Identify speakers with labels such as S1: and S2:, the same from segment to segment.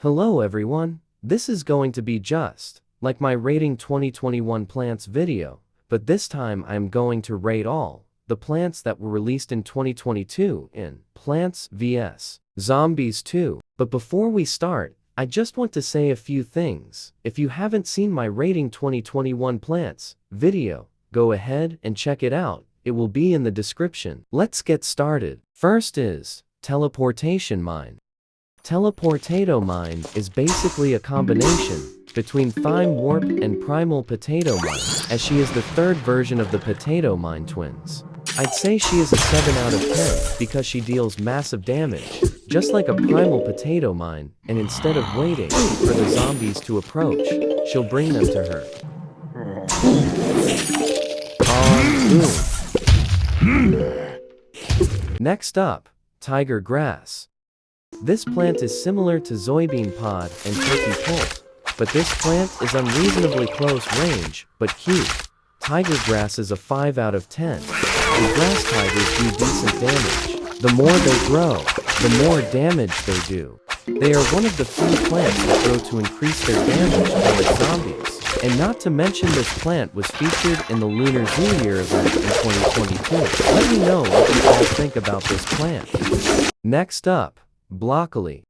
S1: Hello everyone, this is going to be just like my rating 2021 plants video, but this time I'm going to rate all the plants that were released in 2022 in Plants vs. Zombies 2. But before we start, I just want to say a few things. If you haven't seen my rating 2021 plants video, go ahead and check it out. It will be in the description. Let's get started. First is Teleportation Mine. Teleportato Mine is basically a combination between Thyme Warp and Primal Potato Mine, as she is the third version of the Potato Mine twins. I'd say she is a 7 out of 10 because she deals massive damage, just like a Primal Potato Mine, and instead of waiting for the zombies to approach, she'll bring them to her. Boom. Next up, Tiger Grass. This plant is similar to soybean pod and turkey pult, but this plant is unreasonably close range, but cute. Tiger grass is a 5 out of 10. The grass tigers do decent damage. The more they grow, the more damage they do. They are one of the few plants that grow to increase their damage towards zombies. And not to mention this plant was featured in the Lunar Zoo Year event in 2022. Let me know what you all think about this plant. Next up, Blockoli.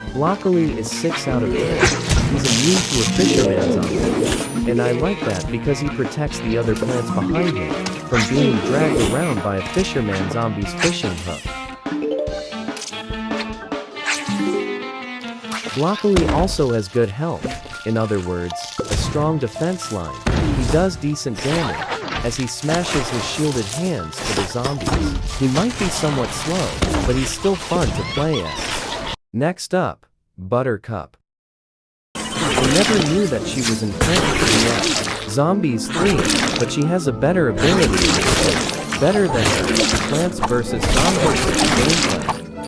S1: Blockoli is 6 out of 10. He's immune to a fisherman's zombie, and I like that because he protects the other plants behind him from being dragged around by a fisherman zombie's fishing hook. Blockoli also has good health, in other words, a strong defense line. He does decent damage as he smashes his shielded hands to the zombies. He might be somewhat slow, but he's still fun to play as. Next up, Buttercup. I never knew that she was in Plants Zombies 3, but she has a better ability, better than her Plants vs. Zombies gameplay.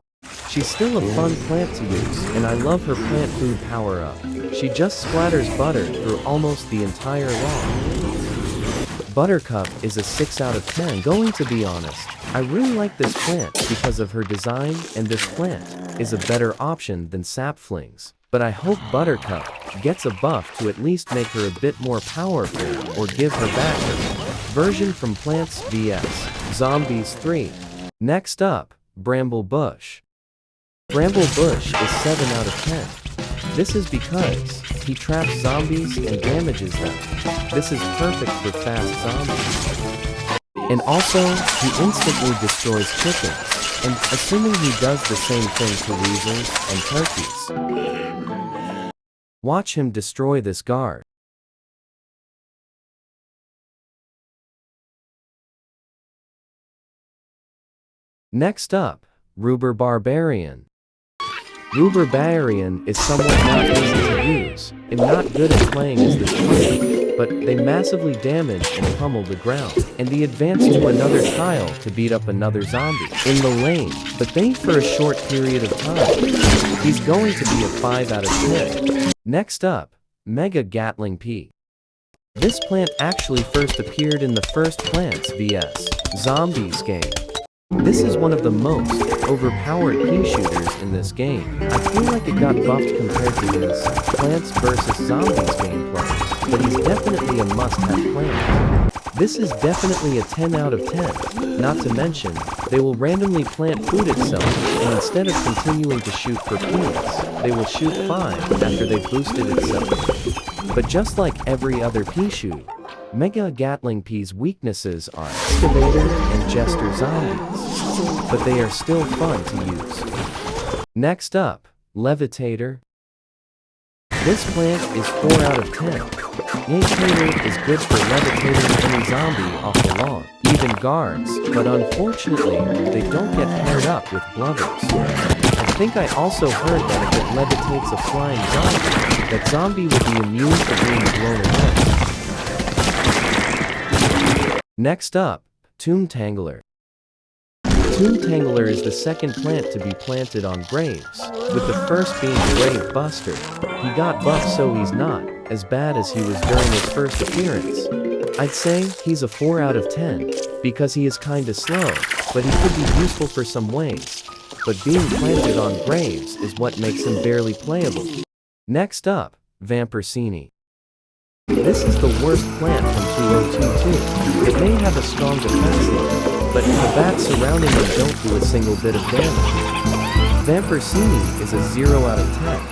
S1: She's still a fun plant to use, and I love her plant food power-up. She just splatters butter through almost the entire log. Buttercup is a 6 out of 10. Going to be honest, I really like this plant because of her design, and this plant is a better option than Sapflings. But I hope Buttercup gets a buff to at least make her a bit more powerful or give her back her version from Plants vs. Zombies 3. Next up, Bramble Bush. Bramble Bush is 7 out of 10. This is because he traps zombies and damages them. This is perfect for fast zombies. And also, he instantly destroys chickens, and assuming he does the same thing to weasels and turkeys. Watch him destroy this guard. Next up, Rhubarbarin. Rhubarbarin is somewhat not easy to use, and not good at playing as this plant, but they massively damage and pummel the ground, and they advance to another tile to beat up another zombie in the lane, but they for a short period of time. He's going to be a 5 out of 10. Next up, Mega Gatling Pea. This plant actually first appeared in the first Plants vs. Zombies game. This is one of the most overpowered pea shooters in this game. I feel like it got buffed compared to his Plants vs. Zombies gameplay, but he's definitely a must-have plant. This is definitely a 10 out of 10, not to mention, they will randomly plant food itself, and instead of continuing to shoot for peas, they will shoot 5 after they've boosted itself. But just like every other pea shoot, Mega Gatling Pea's weaknesses are Excavator and Jester zombies, but they are still fun to use. Next up, Levitater. This plant is 4 out of 10. Levitater is good for levitating any zombie off the lawn, even guards, but unfortunately, they don't get paired up with blubbers. I think I also heard that if it levitates a flying zombie, that zombie would be immune to being blown away. Next up, Tangler. Tangler is the second plant to be planted on graves, with the first being Grave Buster. He got buffed so he's not as bad as he was during his first appearance. I'd say he's a 4 out of 10, because he is kinda slow, but he could be useful for some ways. but being planted on graves is what makes him barely playable. Next up, Vamporcini. This is the worst plant from 2022. It may have a strong defense line, but the bats surrounding it don't do a single bit of damage. Vamporcini is a 0 out of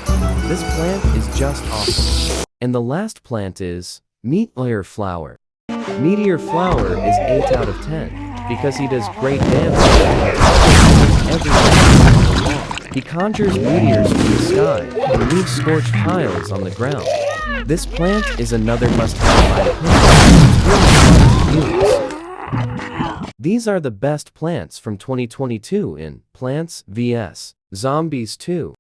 S1: 10. This plant is just awesome. And the last plant is Meteor Flower. Meteor Flower is 8 out of 10 because he does great damage every time. He conjures meteors from the sky and leaves scorched tiles on the ground. This plant is another must-have in my opinion. It's really fun to use. These are the best plants from 2022 in Plants vs. Zombies 2.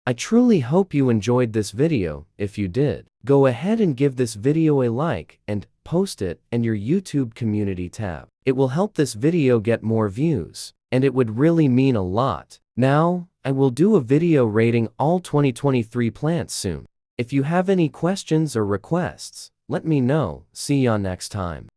S1: I truly hope you enjoyed this video. If you did, go ahead and give this video a like and post it in your YouTube community tab. It will help this video get more views, and it would really mean a lot. Now, I will do a video rating all 2023 plants soon. If you have any questions or requests, let me know. See ya next time.